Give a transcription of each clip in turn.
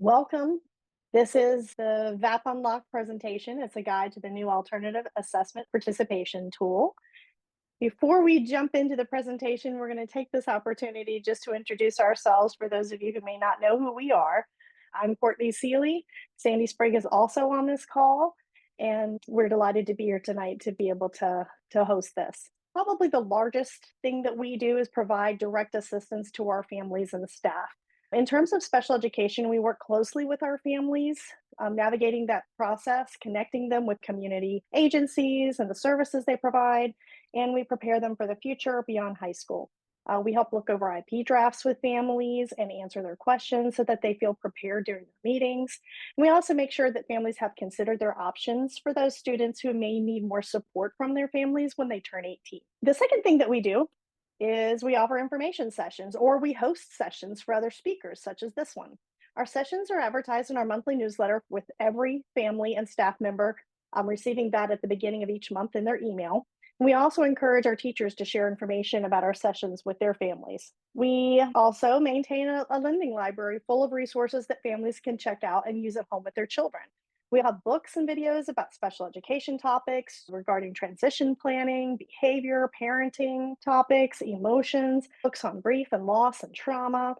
Welcome. This is the VAAP Unlock presentation. It's a guide to the new alternative assessment participation tool. Before we jump into the presentation, we're going to take this opportunity just to introduce ourselves for those of you who may not know who we are. I'm Courtney Seeley. Sandy Sprague is also on this call, and we're delighted to be here tonight to be able to host this. Probably the largest thing that we do is provide direct assistance to our families and staff. In terms of special education, we work closely with our families, navigating that process, connecting them with community agencies and the services they provide, and we prepare them for the future beyond high school. We help look over IP drafts with families and answer their questions so that they feel prepared during the meetings. And we also make sure that families have considered their options for those students who may need more support from their families when they turn 18. The second thing that we do is we offer information sessions, or we host sessions for other speakers, such as this one. Our sessions are advertised in our monthly newsletter, with every family and staff member receiving that at the beginning of each month in their email. We also encourage our teachers to share information about our sessions with their families. We also maintain a lending library full of resources that families can check out and use at home with their children. We have books and videos about special education topics regarding transition planning, behavior, parenting topics, emotions, books on grief and loss and trauma.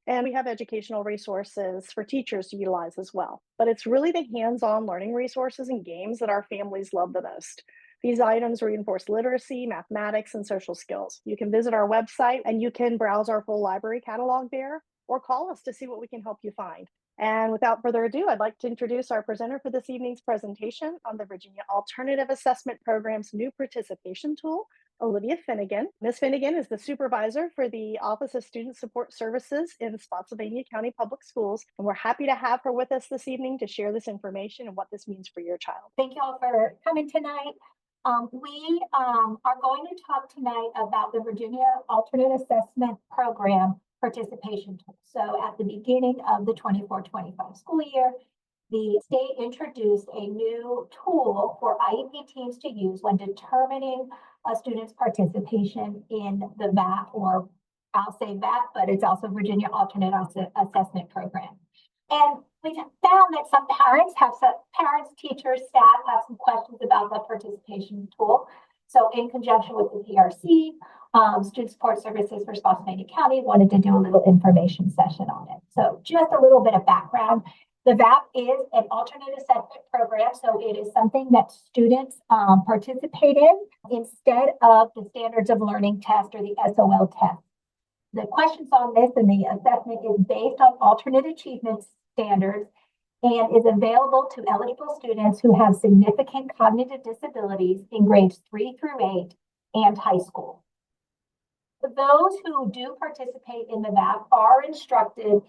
And we have educational resources for teachers to utilize as well. But it's really the hands-on learning resources and games that our families love the most. These items reinforce literacy, mathematics, and social skills. You can visit our website and you can browse our full library catalog there, or call us to see what we can help you find. And without further ado, I'd like to introduce our presenter for this evening's presentation on the Virginia Alternative Assessment Program's new participation tool, Olivia Finnegan. Ms. Finnegan is the supervisor for the Office of Student Support Services in Spotsylvania County Public Schools, and we're happy to have her with us this evening to share this information and what this means for your child. Thank you all for coming tonight. We are going to talk tonight about the Virginia Alternate Assessment Program participation tool. So at the beginning of the 24-25 school year, the state introduced a new tool for IEP teams to use when determining a student's participation in the VAAP, or I'll say VAAP, but it's also Virginia Alternate Assessment Program. And we found that some parents, teachers, staff have some questions about the participation tool. So in conjunction with the PRC, Student Support Services for Spotsylvania County wanted to do a little information session on it. So just a little bit of background. The VAAP is an alternate assessment program, so it is something that students participate in instead of the Standards of Learning test or the SOL test. The questions on this and the assessment is based on alternate achievement standards and is available to eligible students who have significant cognitive disabilities in grades 3 through 8 and high school. Those who do participate in the VAAP are instructed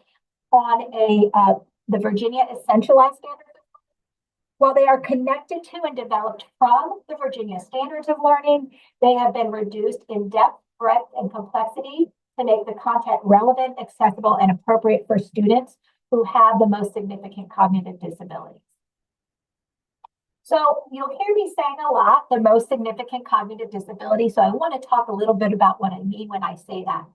on the Virginia Essentialized Standards, while they are connected to and developed from the Virginia Standards of Learning. They have been reduced in depth, breadth, and complexity to make the content relevant, accessible, and appropriate for students who have the most significant cognitive disabilities. So you'll hear me saying a lot, the most significant cognitive disability. So I want to talk a little bit about what I mean when I say that.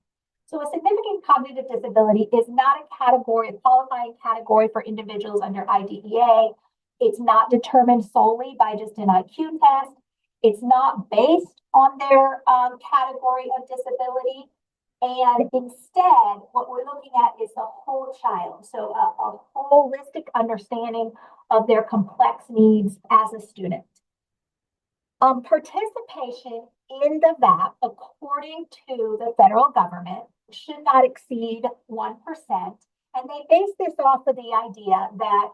So a significant cognitive disability is not a qualifying category for individuals under IDEA. It's not determined solely by just an IQ test. It's not based on their category of disability. And instead, what we're looking at is the whole child. So a holistic understanding of their complex needs as a student. Participation in the VAAP, according to the federal government, should not exceed 1%. And they base this off of the idea that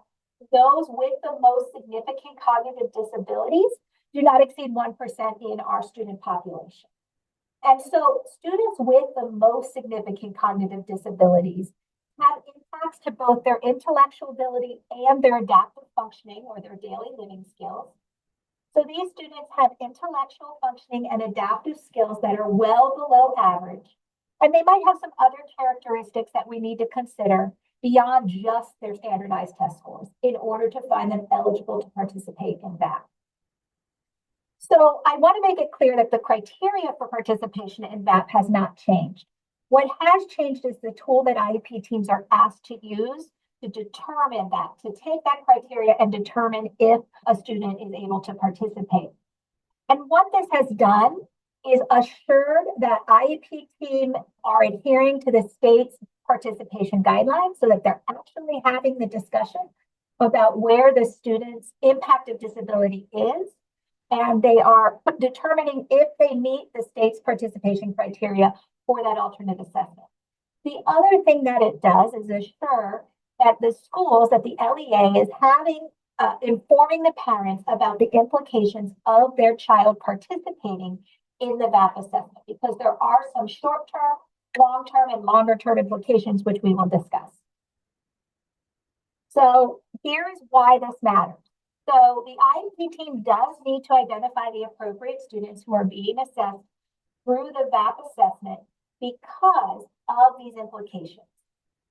those with the most significant cognitive disabilities do not exceed 1% in our student population. And so students with the most significant cognitive disabilities have impacts to both their intellectual ability and their adaptive functioning, or their daily living skills. So these students have intellectual functioning and adaptive skills that are well below average. And they might have some other characteristics that we need to consider beyond just their standardized test scores in order to find them eligible to participate in VAAP. So I want to make it clear that the criteria for participation in VAAP has not changed. What has changed is the tool that IEP teams are asked to use to determine that, to take that criteria and determine if a student is able to participate. And what this has done is assured that IEP team are adhering to the state's participation guidelines so that they're actually having the discussion about where the student's impact of disability is. And they are determining if they meet the state's participation criteria for that alternate assessment. The other thing that it does is assure that the schools, that the LEA is having, informing the parents about the implications of their child participating in the VAAP assessment, because there are some short-term, long-term, and longer-term implications, which we will discuss. So here's why this matters. So the IEP team does need to identify the appropriate students who are being assessed through the VAAP assessment because of these implications.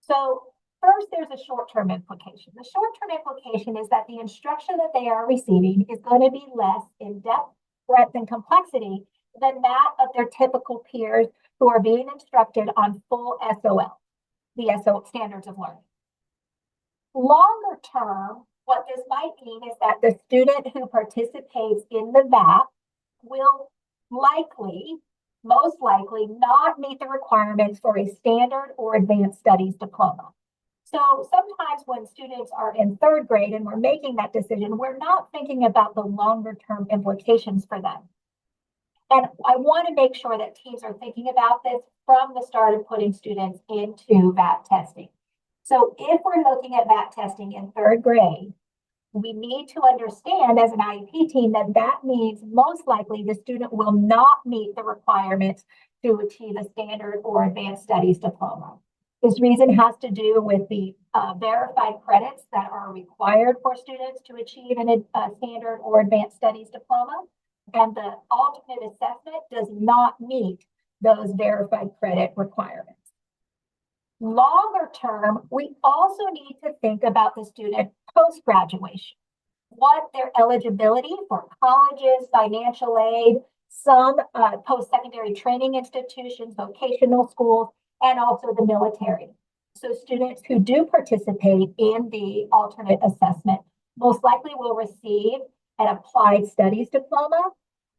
So first, there's a short-term implication. The short-term implication is that the instruction that they are receiving is going to be less in depth, breadth, and complexity than that of their typical peers who are being instructed on full SOL, the SO standards of learning. Longer term, what this might mean is that the student who participates in the VAAP will most likely not meet the requirements for a standard or advanced studies diploma. So sometimes when students are in third grade and we're making that decision, we're not thinking about the longer term implications for them. And I want to make sure that teams are thinking about this from the start of putting students into VAAP testing. So if we're looking at VAAP testing in third grade, we need to understand as an IEP team that that means most likely the student will not meet the requirements to achieve a standard or advanced studies diploma. This reason has to do with the verified credits that are required for students to achieve a standard or advanced studies diploma. And the alternate assessment does not meet those verified credit requirements. Longer term, we also need to think about the student post-graduation, what their eligibility for colleges, financial aid, some post-secondary training institutions, vocational schools, and also the military. So students who do participate in the alternate assessment most likely will receive an applied studies diploma,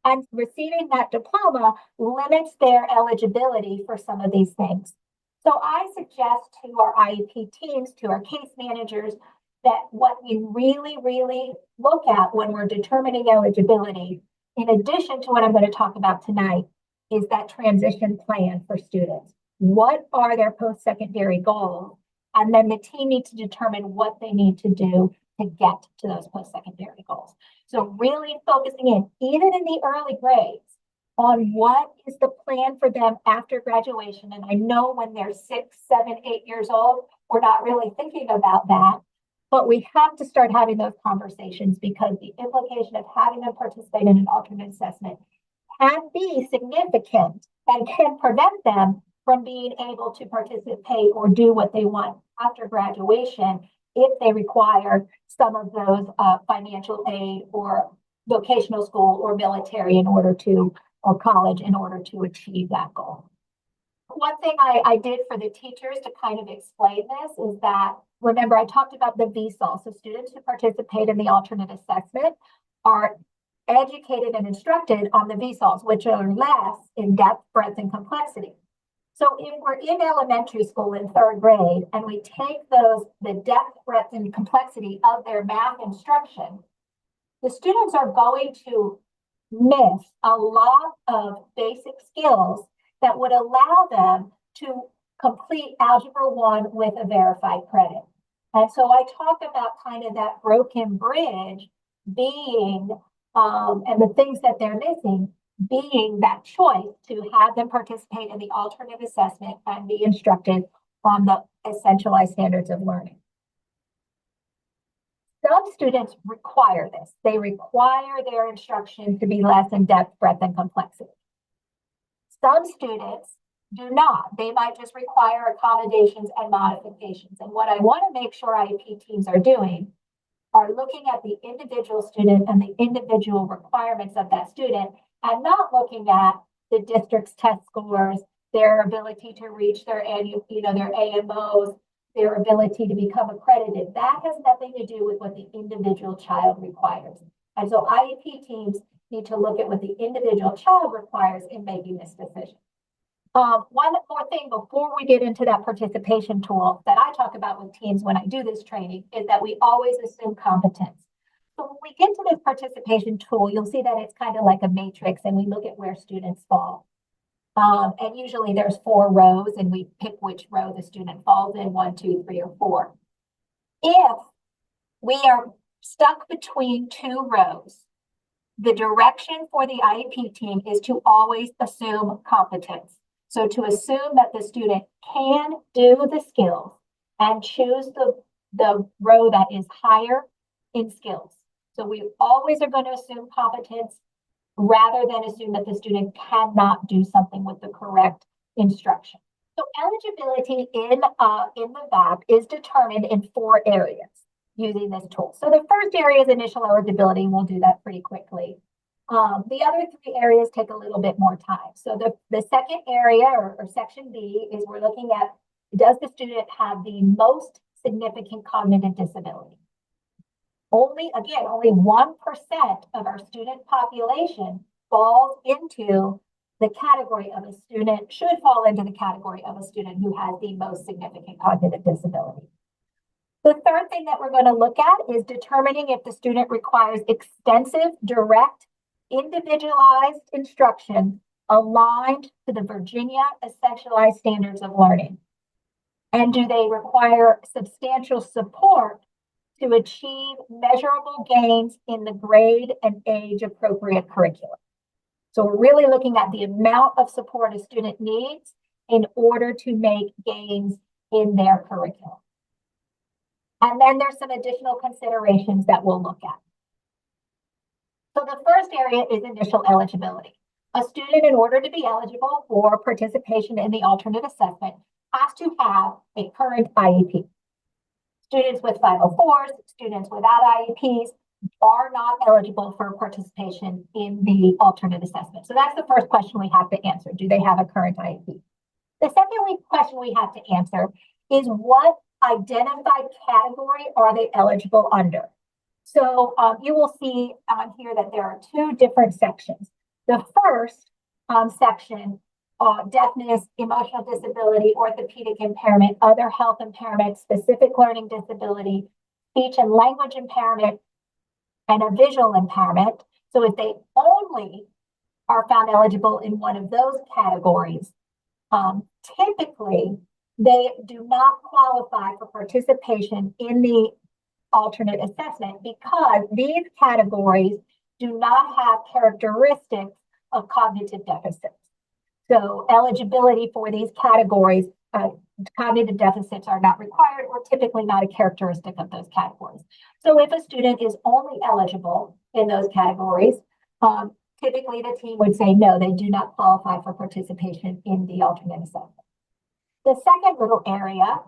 and receiving that diploma limits their eligibility for some of these things. So I suggest to our IEP teams, to our case managers, that what we really look at when we're determining eligibility, in addition to what I'm going to talk about tonight, is that transition plan for students. What are their post-secondary goals? And then the team needs to determine what they need to do to get to those post-secondary goals. So really focusing in, even in the early grades, on what is the plan for them after graduation. And I know when they're 6, 7, 8 years old, we're not really thinking about that, but we have to start having those conversations because the implication of having them participate in an alternate assessment can be significant and can prevent them from being able to participate or do what they want after graduation if they require some of those financial aid or vocational school or military in order to, or college in order to achieve that goal. One thing I did for the teachers to kind of explain this is that, remember I talked about the VSOL, so students who participate in the alternate assessment are educated and instructed on the VSOLs, which are less in depth, breadth, and complexity. So if we're in elementary school in third grade and we take the depth, breadth, and complexity of their math instruction, the students are going to miss a lot of basic skills that would allow them to complete Algebra 1 with a verified credit. And so I talk about kind of that broken bridge being, and the things that they're missing, being that choice to have them participate in the alternate assessment and be instructed on the essentialized standards of learning. Some students require this. They require their instruction to be less in depth, breadth, and complexity. Some students do not. They might just require accommodations and modifications. And what I want to make sure IEP teams are doing are looking at the individual student and the individual requirements of that student and not looking at the district's test scores, their ability to reach their annual, their AMOs, their ability to become accredited, that has nothing to do with what the individual child requires. And so IEP teams need to look at what the individual child requires in making this decision. One more thing before we get into that participation tool that I talk about with teams when I do this training is that we always assume competence. So when we get to this participation tool, you'll see that it's kind of like a matrix and we look at where students fall. And usually there's 4 rows and we pick which row the student falls in, 1, 2, 3, or 4. If we are stuck between 2 rows, the direction for the IEP team is to always assume competence. So to assume that the student can do the skills and choose the row that is higher in skills. So we always are going to assume competence rather than assume that the student cannot do something with the correct instruction. So eligibility in the VAAP is determined in 4 areas using this tool. So the first area is initial eligibility. We'll do that pretty quickly. The other 3 areas take a little bit more time. So the second area or section B is we're looking at, does the student have the most significant cognitive disability? Only 1% of our student population falls into the category of a student, should fall into the category of a student who has the most significant cognitive disability. The third thing that we're going to look at is determining if the student requires extensive, direct, individualized instruction aligned to the Virginia Essentialized Standards of Learning. And do they require substantial support to achieve measurable gains in the grade and age appropriate curriculum? So we're really looking at the amount of support a student needs in order to make gains in their curriculum. And then there's some additional considerations that we'll look at. So the first area is initial eligibility. A student, in order to be eligible for participation in the alternate assessment, has to have a current IEP. Students with 504s, students without IEPs are not eligible for participation in the alternate assessment. So that's the first question we have to answer. Do they have a current IEP? The second question we have to answer is what identified category are they eligible under? So you will see on here that there are 2 different sections. The first section, deafness, emotional disability, orthopedic impairment, other health impairment, specific learning disability, speech and language impairment, and a visual impairment. So if they only are found eligible in one of those categories, typically they do not qualify for participation in the alternate assessment because these categories do not have characteristics of cognitive deficits. So eligibility for these categories, cognitive deficits are not required or typically not a characteristic of those categories. So if a student is only eligible in those categories, typically the team would say, no, they do not qualify for participation in the alternate assessment. The second little area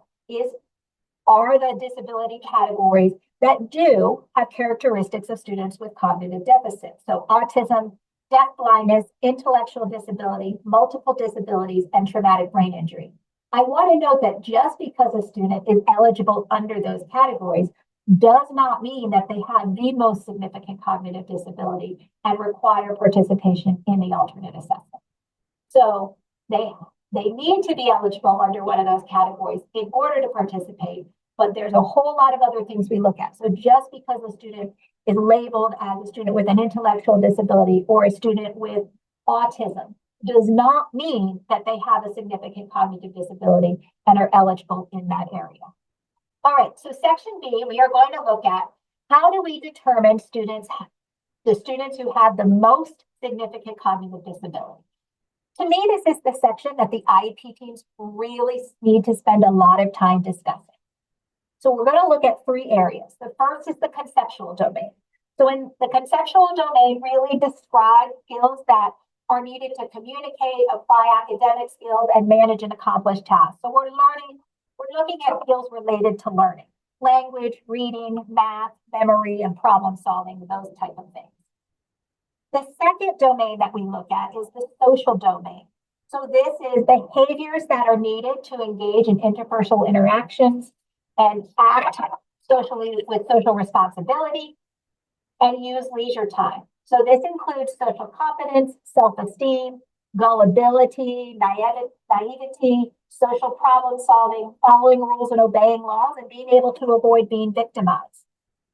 are the disability categories that do have characteristics of students with cognitive deficits. So autism, deafblindness, intellectual disability, multiple disabilities, and traumatic brain injury. I want to note that just because a student is eligible under those categories does not mean that they have the most significant cognitive disability and require participation in the alternate assessment. So they need to be eligible under one of those categories in order to participate, but there's a whole lot of other things we look at. So just because a student is labeled as a student with an intellectual disability or a student with autism does not mean that they have a significant cognitive disability and are eligible in that area. All right, so section B, we are going to look at how do we determine the students who have the most significant cognitive disability. To me, this is the section that the IEP teams really need to spend a lot of time discussing. So we're going to look at 3 areas. The first is the conceptual domain. So in the conceptual domain really describes skills that are needed to communicate, apply academic skills, and manage and accomplish tasks. So we're looking at skills related to learning, language, reading, math, memory, and problem solving, those type of things. The second domain that we look at is the social domain. So this is behaviors that are needed to engage in interpersonal interactions, and act socially with social responsibility, and use leisure time. So this includes social competence, self-esteem, gullibility, naivety, social problem solving, following rules and obeying laws, and being able to avoid being victimized.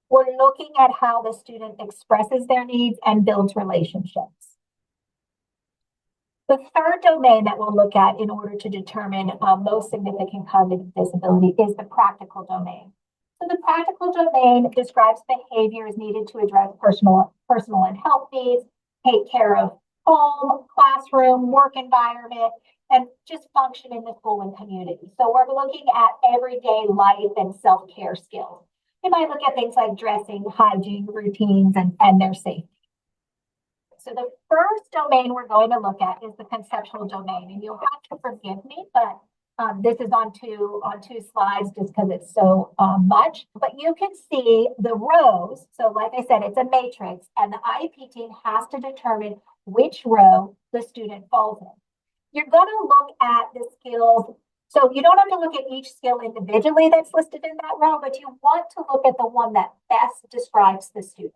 We're looking at how the student expresses their needs and builds relationships. The third domain that we'll look at in order to determine most significant cognitive disability is the practical domain. So the practical domain describes behaviors needed to address personal and health needs, take care of home, classroom, work environment, and just function in the school and community. So we're looking at everyday life and self-care skills. You might look at things like dressing, hygiene, routines, and their safety. So the first domain we're going to look at is the conceptual domain, and you'll have to forgive me, but this is on two slides just because it's so much. But you can see the rows. So like I said, it's a matrix, and the IEP team has to determine which row the student falls in. You're going to look at the skills. So you don't have to look at each skill individually that's listed in that row, but you want to look at the one that best describes the student.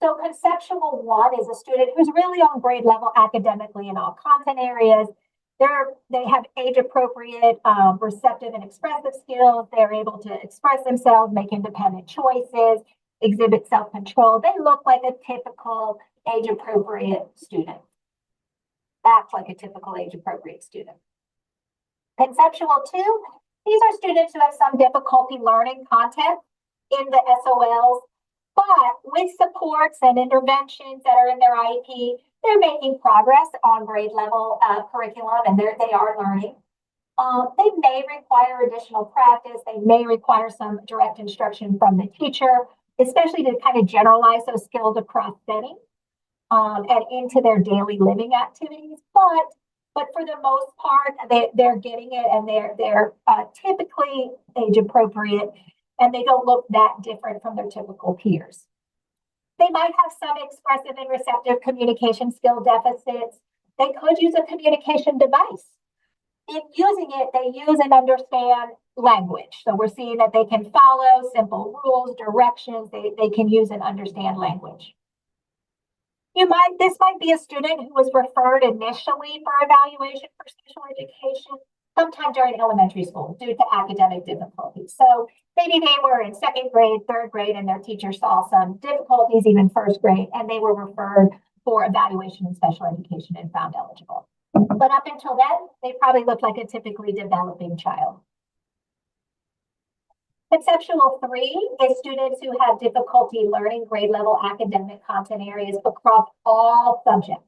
So conceptual one is a student who's really on grade level academically in all content areas. They have age-appropriate, receptive and expressive skills. They're able to express themselves, make independent choices, exhibit self-control. They look like a typical age-appropriate student. Act like a typical age-appropriate student. Conceptual two, these are students who have some difficulty learning content in the SOLs, but with supports and interventions that are in their IEP, they're making progress on grade level curriculum, and they are learning. They may require additional practice. They may require some direct instruction from the teacher, especially to kind of generalize those skills across settings and into their daily living activities. But for the most part, they're getting it, and they're typically age appropriate, and they don't look that different from their typical peers. They might have some expressive and receptive communication skill deficits. They could use a communication device. In using it, they use and understand language. So we're seeing that they can follow simple rules, directions. They can use and understand language. This might be a student who was referred initially for evaluation for special education sometime during elementary school due to academic difficulties. So maybe they were in second grade, third grade, and their teacher saw some difficulties, even first grade, and they were referred for evaluation in special education and found eligible. But up until then, they probably looked like a typically developing child. Conceptual three is students who have difficulty learning grade level academic content areas across all subjects.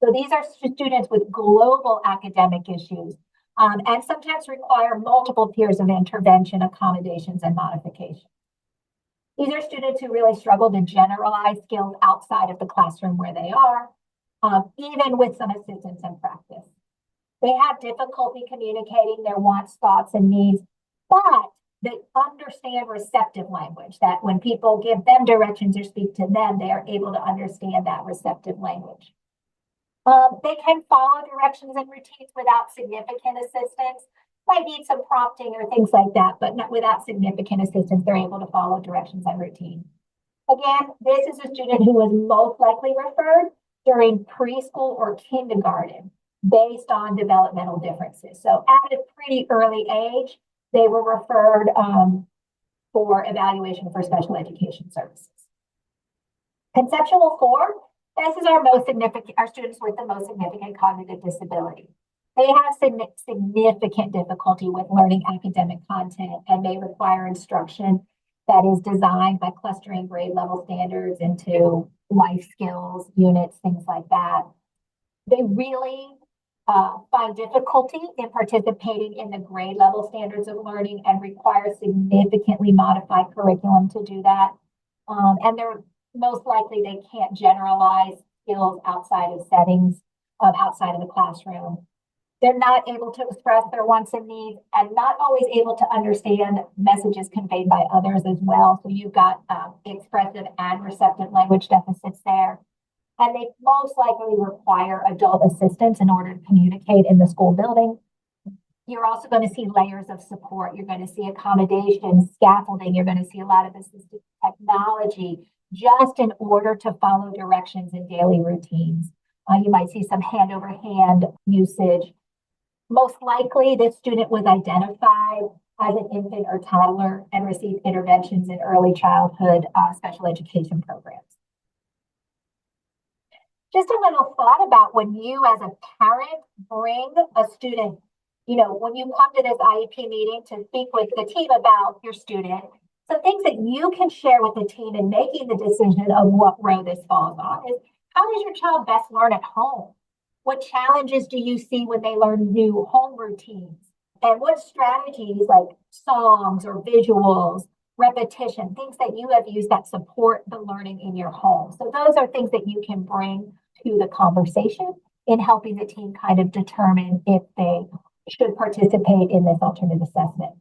So these are students with global academic issues and sometimes require multiple tiers of intervention, accommodations, and modifications. These are students who really struggle to generalize skills outside of the classroom where they are, even with some assistance and practice. They have difficulty communicating their wants, thoughts, and needs, but they understand receptive language, that when people give them directions or speak to them, they are able to understand that receptive language. They can follow directions and routines without significant assistance. Might need some prompting or things like that, but not without significant assistance, they're able to follow directions and routine. Again, this is a student who was most likely referred during preschool or kindergarten based on developmental differences. So at a pretty early age, they were referred for evaluation for special education services. Conceptual four, this is our students with the most significant cognitive disability. They have significant difficulty with learning academic content and may require instruction that is designed by clustering grade level standards into life skills, units, things like that. They really find difficulty in participating in the grade level standards of learning and require significantly modified curriculum to do that. And they're most likely they can't generalize skills outside of settings, outside of the classroom. They're not able to express their wants and needs and not always able to understand messages conveyed by others as well. So you've got expressive and receptive language deficits there. And they most likely require adult assistance in order to communicate in the school building. You're also going to see layers of support. You're going to see accommodation, scaffolding. You're going to see a lot of assistive technology just in order to follow directions in daily routines. You might see some hand over hand usage. Most likely, this student was identified as an infant or toddler and received interventions in early childhood special education programs. Just a little thought about when you as a parent bring a student, when you come to this IEP meeting to speak with the team about your student, some things that you can share with the team in making the decision of what row this falls on is, how does your child best learn at home? What challenges do you see when they learn new home routines? And what strategies like songs or visuals, repetition, things that you have used that support the learning in your home? So those are things that you can bring to the conversation in helping the team kind of determine if they should participate in this alternate assessment.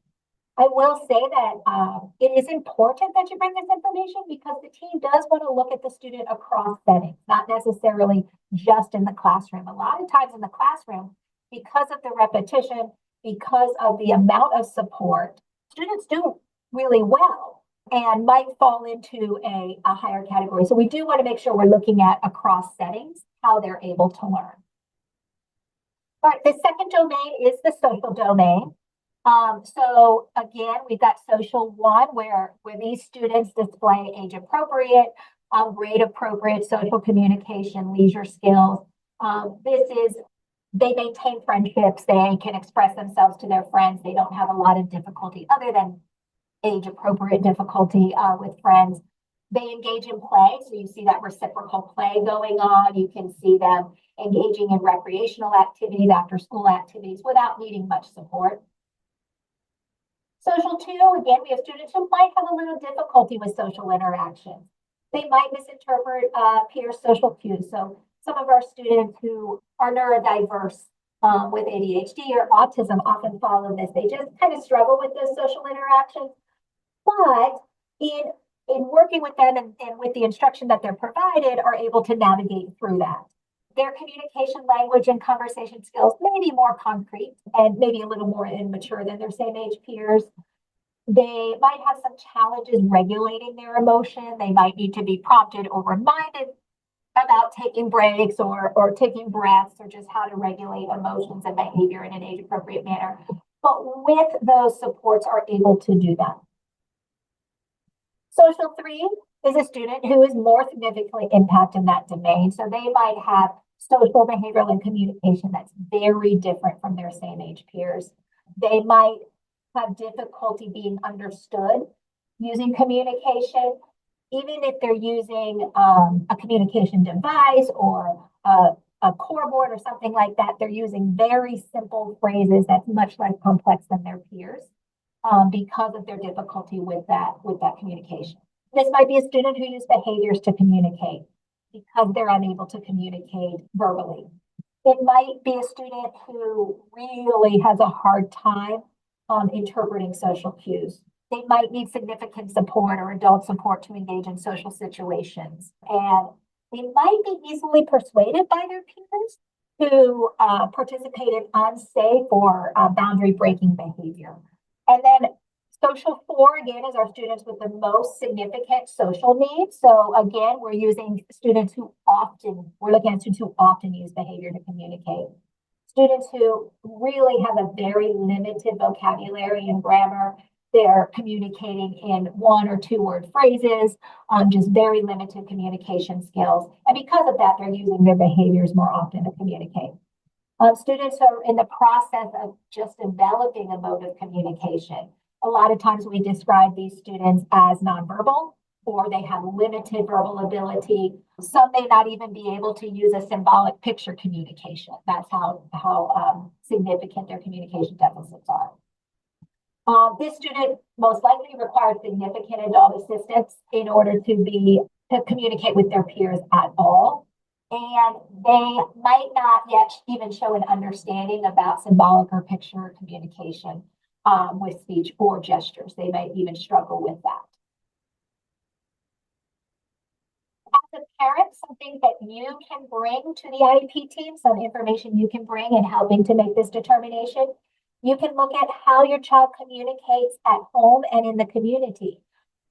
I will say that it is important that you bring this information because the team does want to look at the student across settings, not necessarily just in the classroom. A lot of times in the classroom, because of the repetition, because of the amount of support, students do really well and might fall into a higher category. So we do want to make sure we're looking at across settings, how they're able to learn. All right, the second domain is the social domain. So again, we've got social 1 where these students display age appropriate, grade appropriate social communication, leisure skills. They maintain friendships, they can express themselves to their friends. They don't have a lot of difficulty other than age appropriate difficulty with friends. They engage in play. So you see that reciprocal play going on. You can see them engaging in recreational activities, after school activities without needing much support. Social 2, again, we have students who might have a little difficulty with social interactions. They might misinterpret peer social cues. So some of our students who are neurodiverse with ADHD or autism often fall in this. They just kind of struggle with those social interactions. But in working with them and with the instruction that they're provided, are able to navigate through that. Their communication language and conversation skills may be more concrete and maybe a little more immature than their same age peers. They might have some challenges regulating their emotion. They might need to be prompted or reminded about taking breaks or taking breaths or just how to regulate emotions and behavior in an age appropriate manner. But with those supports are able to do that. Social 3 is a student who is more significantly impacted in that domain. So they might have social, behavioral, and communication that's very different from their same age peers. They might have difficulty being understood using communication, even if they're using a communication device or a core board or something like that. They're using very simple phrases that's much less complex than their peers because of their difficulty with that communication. This might be a student who uses behaviors to communicate because they're unable to communicate verbally. It might be a student who really has a hard time interpreting social cues. They might need significant support or adult support to engage in social situations. And they might be easily persuaded by their peers to participate in unsafe or boundary breaking behavior. And then social 4, again, is our students with the most significant social needs. So again, we're looking at students who often use behavior to communicate. Students who really have a very limited vocabulary and grammar. They're communicating in 1 or 2 word phrases, just very limited communication skills. And because of that, they're using their behaviors more often to communicate. Students who are in the process of just developing a mode of communication. A lot of times we describe these students as nonverbal, or they have limited verbal ability. Some may not even be able to use a symbolic picture communication. That's how significant their communication deficits are. This student most likely requires significant adult assistance in order to communicate with their peers at all. And they might not yet even show an understanding about symbolic or picture communication with speech or gestures. They might even struggle with that. As a parent, something that you can bring to the IEP team, some information you can bring in helping to make this determination. You can look at how your child communicates at home and in the community.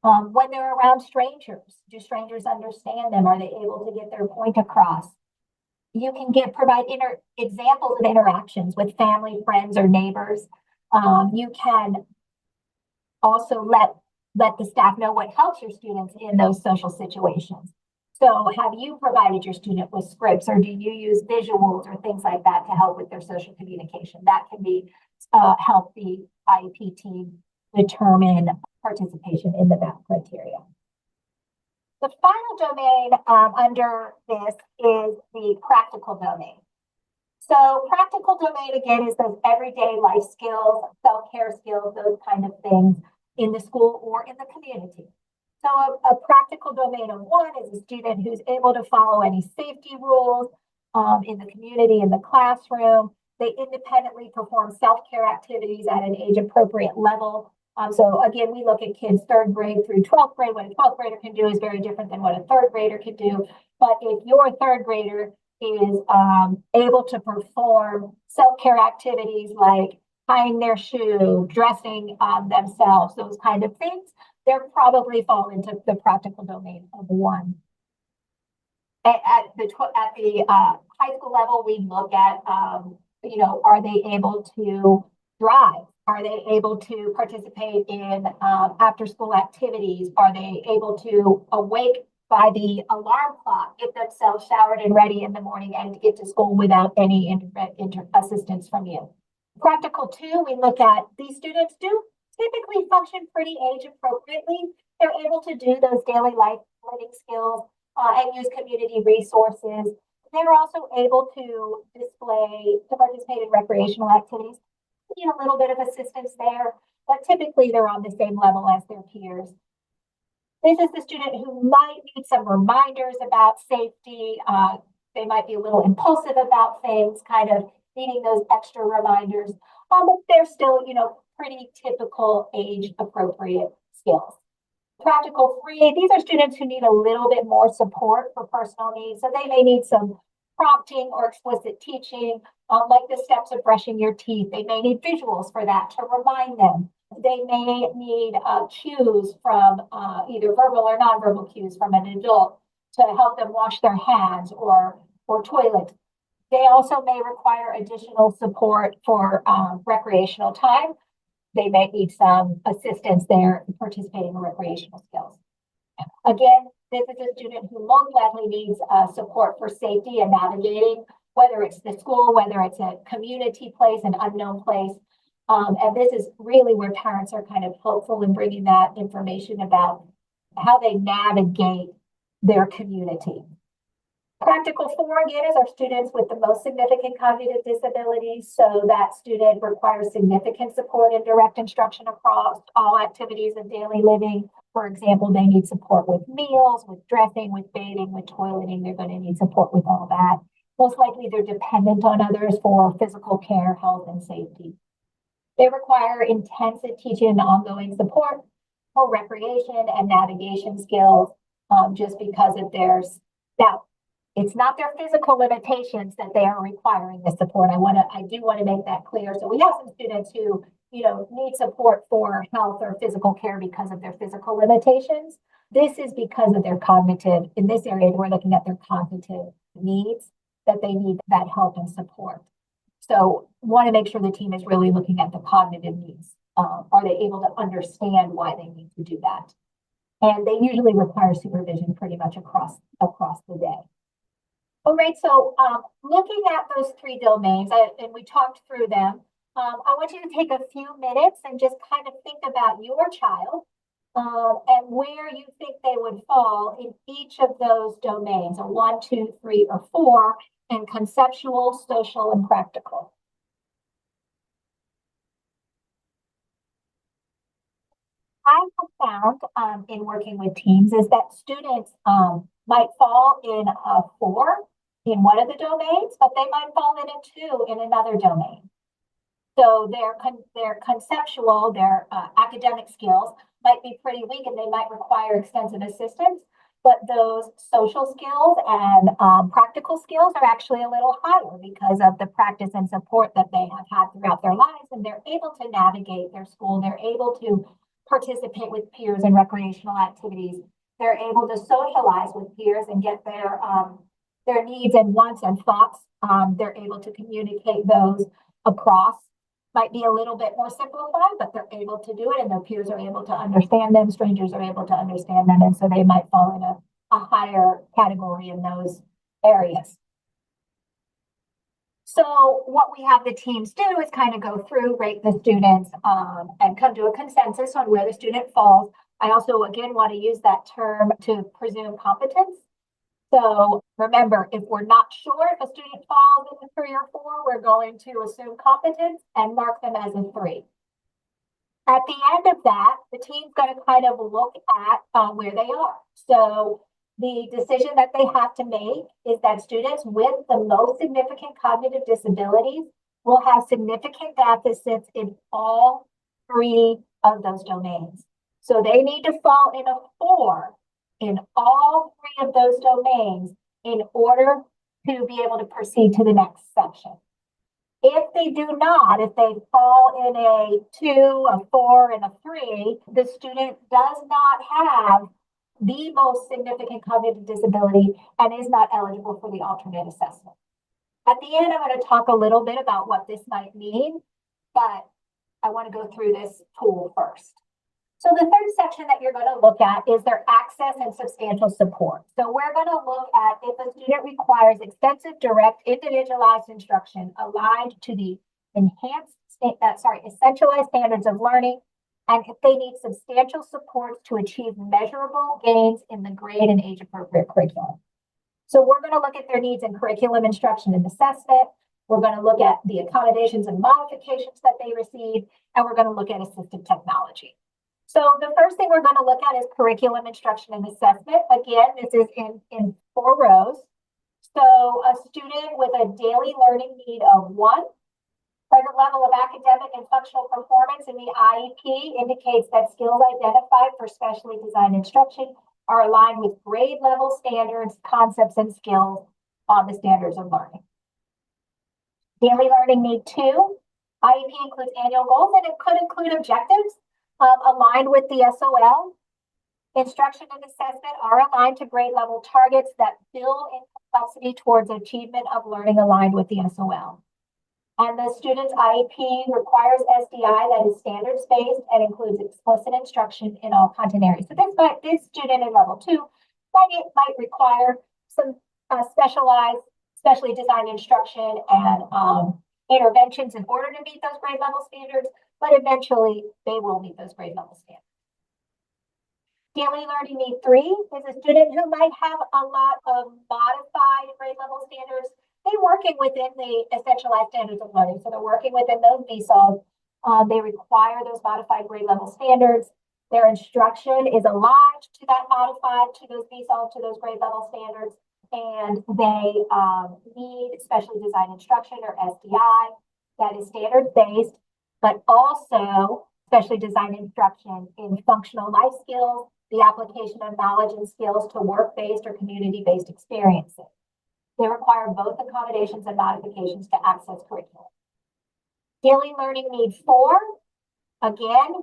When they're around strangers, do strangers understand them? Are they able to get their point across? You can provide examples of interactions with family, friends, or neighbors. You can also let the staff know what helps your students in those social situations. So have you provided your student with scripts, or do you use visuals or things like that to help with their social communication? That can be help the IEP team determine participation in the VAAP criteria. The final domain under this is the practical domain. So practical domain, again, is those everyday life skills, self-care skills, those kind of things in the school or in the community. So a practical domain of one is a student who's able to follow any safety rules in the community, in the classroom. They independently perform self-care activities at an age-appropriate level. So again, we look at kids 3rd grade through 12th grade. What a 12th grader can do is very different than what a 3rd grader can do. But if your 3rd grader is able to perform self-care activities like tying their shoe, dressing themselves, those kind of things, they're probably fall into the practical domain of one. At the high school level, we look at, are they able to drive? Are they able to participate in after school activities? Are they able to awake by the alarm clock, get themselves showered and ready in the morning and get to school without any assistance from you? Practical 2, we look at these students do typically function pretty age appropriately. They're able to do those daily life living skills and use community resources. They're also able to participate in recreational activities. Need a little bit of assistance there, but typically they're on the same level as their peers. This is the student who might need some reminders about safety. They might be a little impulsive about things, kind of needing those extra reminders, but they're still, pretty typical age appropriate skills. Practical 3, these are students who need a little bit more support for personal needs. So they may need some prompting or explicit teaching, like the steps of brushing your teeth. They may need visuals for that to remind them. They may need cues from either verbal or nonverbal cues from an adult to help them wash their hands or toilet. They also may require additional support for recreational time. They may need some assistance there in participating in recreational skills. Again, this is a student who most likely needs support for safety and navigating, whether it's the school, whether it's a community place, an unknown place. And this is really where parents are kind of helpful in bringing that information about how they navigate their community. Practical 4, again, is our students with the most significant cognitive disabilities. So that student requires significant support and direct instruction across all activities of daily living. For example, they need support with meals, with dressing, with bathing, with toileting. They're going to need support with all that. Most likely, they're dependent on others for physical care, health, and safety. They require intensive teaching and ongoing support for recreation and navigation skills, just because of now, it's not their physical limitations that they are requiring the support. I do want to make that clear. So we have some students who, need support for health or physical care because of their physical limitations. This is because of their cognitive. In this area, we're looking at their cognitive needs, that they need that help and support. So want to make sure the team is really looking at the cognitive needs. Are they able to understand why they need to do that? And they usually require supervision pretty much across the day. All right, so looking at those 3 domains, and we talked through them, I want you to take a few minutes and just kind of think about your child and where you think they would fall in each of those domains, a 1, 2, 3, or 4, in conceptual, social, and practical. I have found in working with teams is that students might fall in a 4 in one of the domains, but they might fall in a 2 in another domain. So their conceptual, their academic skills might be pretty weak and they might require extensive assistance. but those social skills and practical skills are actually a little higher because of the practice and support that they have had throughout their lives, and they're able to navigate their school. They're able to participate with peers in recreational activities. They're able to socialize with peers and get their needs and wants and thoughts. They're able to communicate those across. Might be a little bit more simplified, but they're able to do it, and their peers are able to understand them. Strangers are able to understand them, and so they might fall in a higher category in those areas. So what we have the teams do is kind of go through, rate the students, and come to a consensus on where the student falls. I also, again, want to use that term to presume competence. So remember, if we're not sure if a student falls in a 3 or 4, we're going to assume competence and mark them as a 3. At the end of that, the team's going to kind of look at where they are. So the decision that they have to make is that students with the most significant cognitive disabilities will have significant deficits in all 3 of those domains. So they need to fall in a 4 in all 3 of those domains in order to be able to proceed to the next section. If they do not, if they fall in a 2, a 4, and a 3, the student does not have the most significant cognitive disability and is not eligible for the alternate assessment. At the end, I'm going to talk a little bit about what this might mean, but I want to go through this tool first. So the third section that you're going to look at is their access and substantial support. So we're going to look at if a student requires extensive, direct, individualized instruction aligned to the essentialized standards of learning, and if they need substantial supports to achieve measurable gains in the grade and age-appropriate curriculum. So we're going to look at their needs in curriculum instruction and assessment. We're going to look at the accommodations and modifications that they receive, and we're going to look at assistive technology. So the first thing we're going to look at is curriculum instruction and assessment. Again, this is in 4 rows. So a student with a daily learning need of 1, present level of academic and functional performance in the IEP indicates that skills identified for specially designed instruction are aligned with grade level standards, concepts, and skills on the standards of learning. Daily learning need 2. IEP includes annual goals, and it could include objectives aligned with the SOL. Instruction and assessment are aligned to grade level targets that build in complexity towards achievement of learning aligned with the SOL. And the student's IEP requires SDI that is standards-based and includes explicit instruction in all content areas. So this student in level 2 might require some specially designed instruction and interventions in order to meet those grade level standards, but eventually they will meet those grade level standards. Daily learning need 3 is a student who might have a lot of modified grade level standards. They're working within the essentialized standards of learning. So they're working within those VSOLs. They require those modified grade level standards. Their instruction is aligned to that modified, to those VSOLs, to those grade level standards. And they need specially designed instruction, or SDI, that is standards-based, but also specially designed instruction in functional life skills, the application of knowledge and skills to work-based or community-based experiences. They require both accommodations and modifications to access curriculum. Daily learning need 4. Again,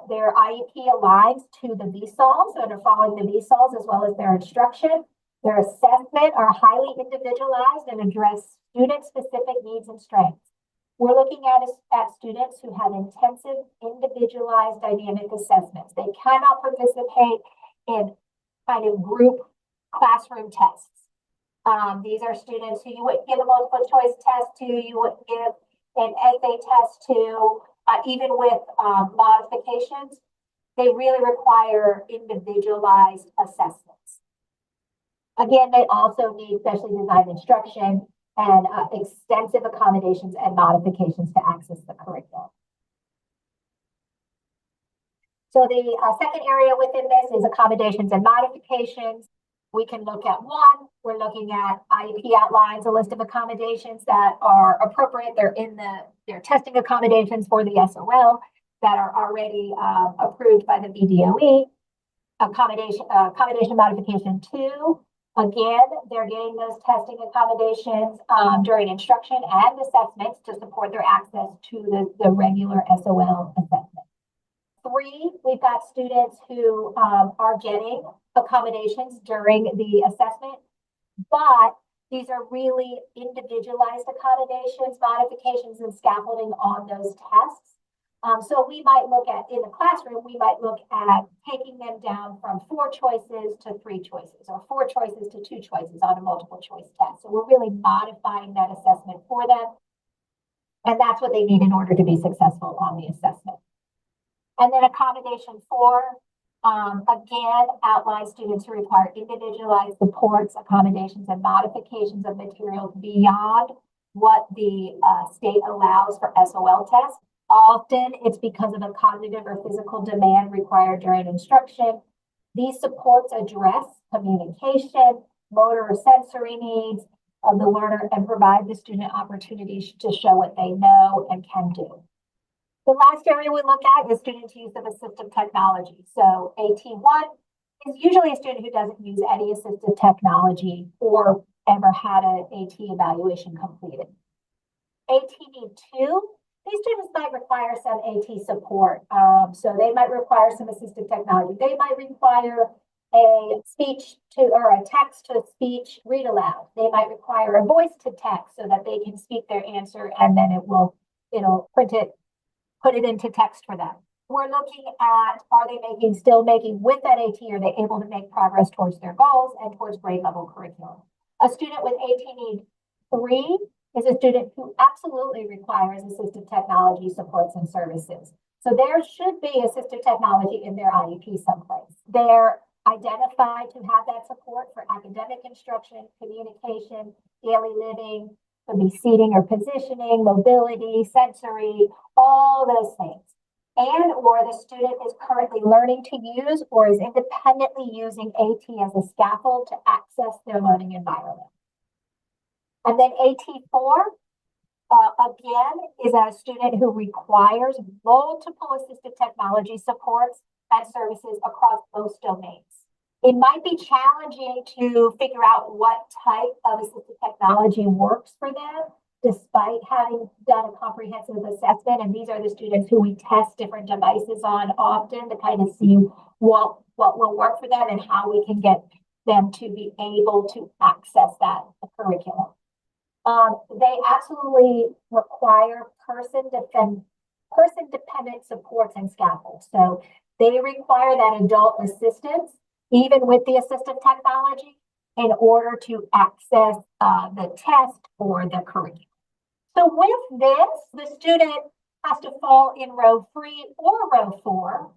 their IEP aligns to the VSOLs, so they're following the VSOLs as well as their instruction. Their assessment are highly individualized and address student-specific needs and strengths. We're looking at students who have intensive, individualized dynamic assessments. They cannot participate in kind of group classroom tests. These are students who you wouldn't give a multiple choice test to, you wouldn't give an essay test to, even with modifications. They really require individualized assessments. Again, they also need specially designed instruction and extensive accommodations and modifications to access the curriculum. So the second area within this is accommodations and modifications. We can look at 1. We're looking at IEP outlines, a list of accommodations that are appropriate. They're testing accommodations for the SOL that are already approved by the VDOE. accommodation modification 2. Again, they're getting those testing accommodations during instruction and assessments to support their access to the regular SOL assessment. 3, we've got students who are getting accommodations during the assessment, but these are really individualized accommodations, modifications, and scaffolding on those tests. So we might look at, in the classroom, we might look at taking them down from 4 choices to 3 choices, or 4 choices to 2 choices on a multiple choice test. So we're really modifying that assessment for them. And that's what they need in order to be successful on the assessment. And then accommodation 4, again, outlines students who require individualized supports, accommodations, and modifications of materials beyond what the state allows for SOL tests. Often it's because of a cognitive or physical demand required during instruction. These supports address communication, motor or sensory needs of the learner and provide the student opportunities to show what they know and can do. The last area we look at is students' use of assistive technology. So AT1 is usually a student who doesn't use any assistive technology or ever had an AT evaluation completed. AT2, these students might require some AT support. So they might require some assistive technology. They might require a speech to, or a text to speech read aloud. They might require a voice to text so that they can speak their answer and then it'll print it, put it into text for them. We're looking at, are they still making with that AT, are they able to make progress towards their goals and towards grade level curriculum? A student with AT need 3 is a student who absolutely requires assistive technology supports and services. So there should be assistive technology in their IEP someplace. They're identified to have that support for academic instruction, communication, daily living, could be seating or positioning, mobility, sensory, all those things. And or the student is currently learning to use or is independently using AT as a scaffold to access their learning environment. And then AT4, again, is a student who requires multiple assistive technology supports and services across most domains. It might be challenging to figure out what type of assistive technology works for them, despite having done a comprehensive assessment. And these are the students who we test different devices on often to kind of see what will work for them and how we can get them to be able to access that curriculum. They absolutely require person-dependent supports and scaffolds. So they require that adult assistance, even with the assistive technology, in order to access the test or the curriculum. So with this, the student has to fall in row 3 or row 4.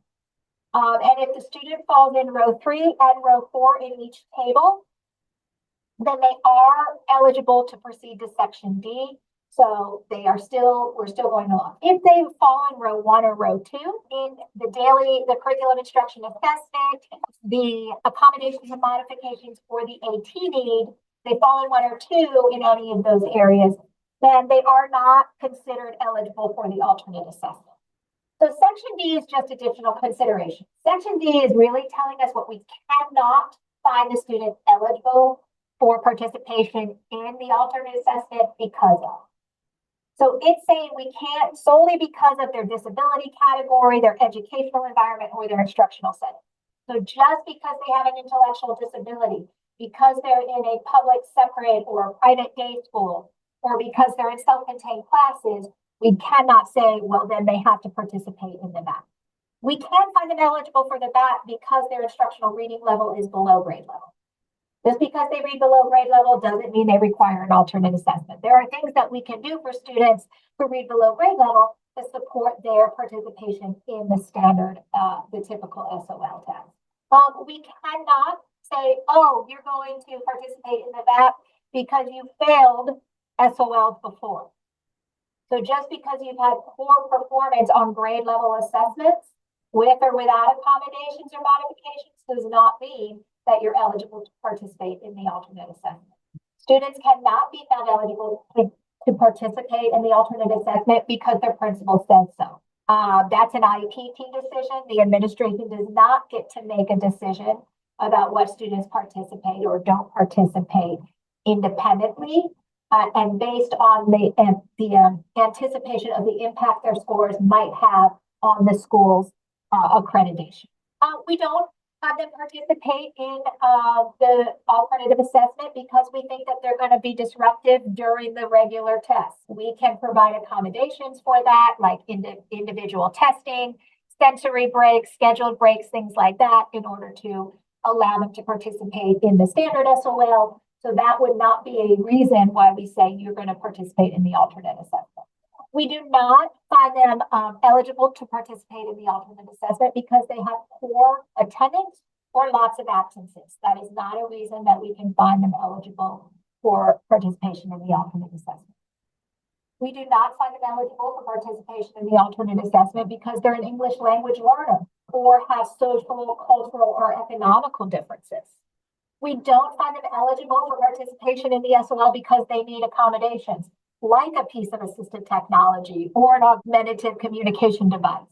And if the student falls in row 3 and row 4 in each table, then they are eligible to proceed to section D. So we're still going along. If they fall in row 1 or row 2 in the curriculum instruction assessment, the accommodations and modifications for the AT need, they fall in 1 or 2 in any of those areas, then they are not considered eligible for the alternate assessment. So section D is just additional consideration. Section D is really telling us what we cannot find the student eligible for participation in the alternate assessment because of. So it's saying we can't solely because of their disability category, their educational environment, or their instructional setting. So just because they have an intellectual disability, because they're in a public separate or private day school, or because they're in self-contained classes, we cannot say, well, then they have to participate in the VAAP. We can find them eligible for the VAAP because their instructional reading level is below grade level. Just because they read below grade level doesn't mean they require an alternate assessment. There are things that we can do for students who read below grade level to support their participation in the standard, the typical SOL test. We cannot say, oh, you're going to participate in the VAAP because you failed SOLs before. So just because you've had poor performance on grade level assessments with or without accommodations or modifications does not mean that you're eligible to participate in the alternate assessment. Students cannot be found eligible to participate in the alternate assessment because their principal says so. That's an IEP team decision. The administration does not get to make a decision about what students participate or don't participate independently. And based on the anticipation of the impact their scores might have on the school's accreditation. We don't have them participate in the alternative assessment because we think that they're going to be disruptive during the regular tests. We can provide accommodations for that, like individual testing, sensory breaks, scheduled breaks, things like that, in order to allow them to participate in the standard SOL. So that would not be a reason why we say you're going to participate in the alternate assessment. We do not find them eligible to participate in the alternate assessment because they have poor attendance or lots of absences. That is not a reason that we can find them eligible for participation in the alternate assessment. We do not find them eligible for participation in the alternate assessment because they're an English language learner or have social, cultural, or economical differences. We don't find them eligible for participation in the SOL because they need accommodations, like a piece of assistive technology or an augmentative communication device.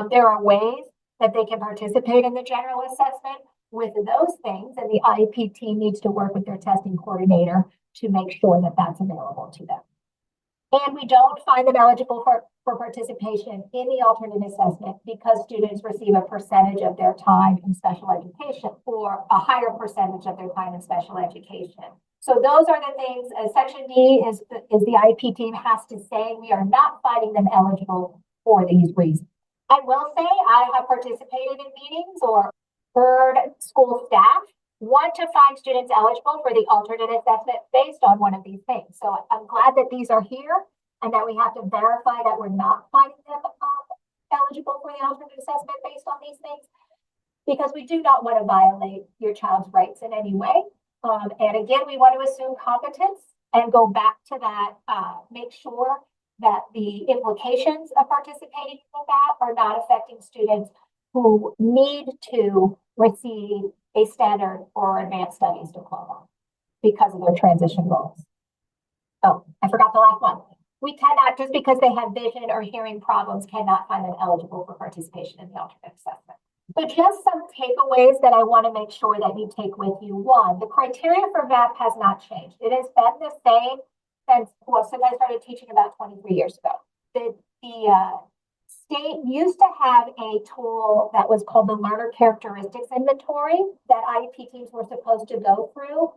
There are ways that they can participate in the general assessment with those things, and the IEP team needs to work with their testing coordinator to make sure that that's available to them. And we don't find them eligible for participation in the alternate assessment because students receive a percentage of their time in special education or a higher percentage of their time in special education. So those are the things. Section D is the IEP team has to say we are not finding them eligible for these reasons. I will say I have participated in meetings or heard school staff want to find students eligible for the alternate assessment based on one of these things. So I'm glad that these are here and that we have to verify that we're not finding them eligible for the alternate assessment based on these things, because we do not want to violate your child's rights in any way. And again, we want to assume competence and go back to that, make sure that the implications of participating in that are not affecting students who need to receive a standard or advanced studies diploma because of their transition goals. Oh, I forgot the last one. We cannot, just because they have vision or hearing problems, cannot find them eligible for participation in the alternate assessment. But just some takeaways that I want to make sure that you take with you. One, the criteria for VAAP has not changed. It has been the same since I started teaching about 23 years ago. The state used to have a tool that was called the Learner Characteristics Inventory that IEP teams were supposed to go through.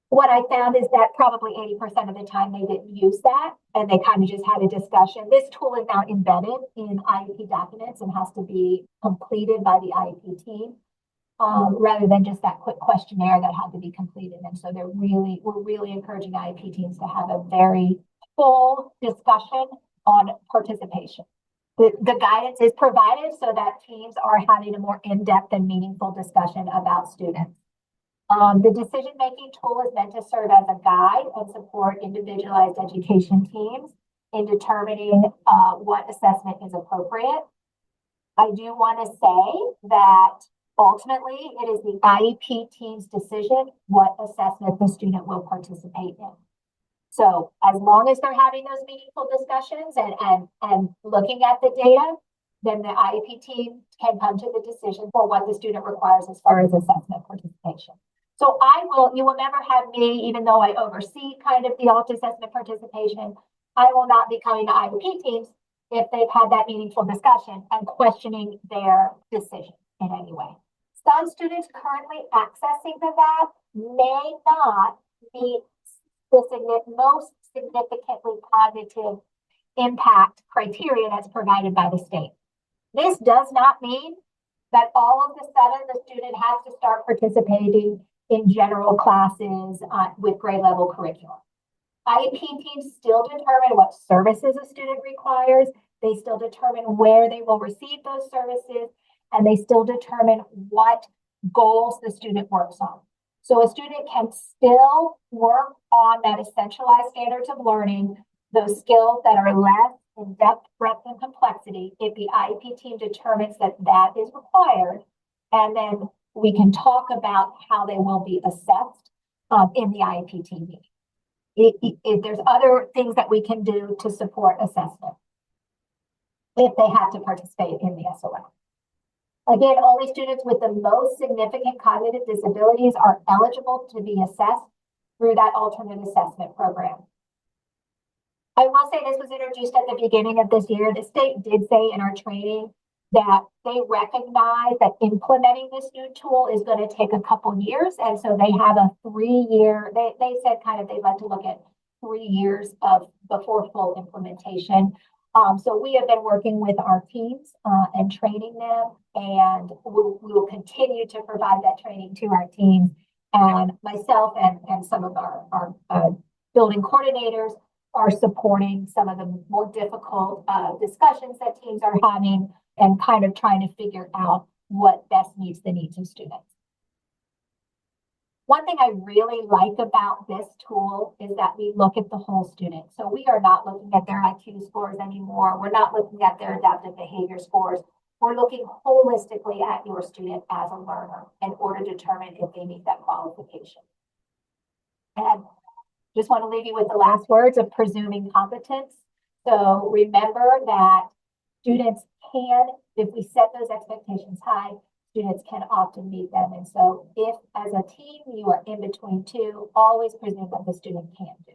What I found is that probably 80% of the time they didn't use that and they kind of just had a discussion. This tool is now embedded in IEP documents and has to be completed by the IEP team rather than just that quick questionnaire that had to be completed. And so we're really encouraging IEP teams to have a very full discussion on participation. The guidance is provided so that teams are having a more in-depth and meaningful discussion about students. The decision-making tool is meant to serve as a guide and support individualized education teams in determining what assessment is appropriate. I do want to say that ultimately it is the IEP team's decision what assessment the student will participate in. So as long as they're having those meaningful discussions and looking at the data, then the IEP team can come to the decision for what the student requires as far as assessment participation. So you will never have me, even though I oversee kind of the alt assessment participation, I will not be coming to IEP teams if they've had that meaningful discussion and questioning their decision in any way. Some students currently accessing the VAAP may not meet the most significantly positive impact criteria that's provided by the state. This does not mean that all of a sudden the student has to start participating in general classes with grade level curriculum. IEP teams still determine what services a student requires. They still determine where they will receive those services, and they still determine what goals the student works on. So a student can still work on that essentialized standards of learning, those skills that are less in depth, breadth, and complexity, if the IEP team determines that that is required. And then we can talk about how they will be assessed in the IEP team meeting. If there's other things that we can do to support assessment. if they have to participate in the SOL. Again, only students with the most significant cognitive disabilities are eligible to be assessed through that alternate assessment program. I will say this was introduced at the beginning of this year. The state did say in our training that they recognize that implementing this new tool is going to take a couple years. And so they have a 3-year, they said kind of they'd like to look at 3 years of before full implementation. So we have been working with our teams and training them, and we will continue to provide that training to our teams. And myself and some of our building coordinators are supporting some of the more difficult discussions that teams are having and kind of trying to figure out what best meets the needs of students. One thing I really like about this tool is that we look at the whole student. So we are not looking at their IQ scores anymore. We're not looking at their adaptive behavior scores. We're looking holistically at your student as a learner in order to determine if they meet that qualification. And just want to leave you with the last words of presuming competence. So remember that students can, if we set those expectations high, students can often meet them. And so if as a team you are in between two, always presume that the student can do.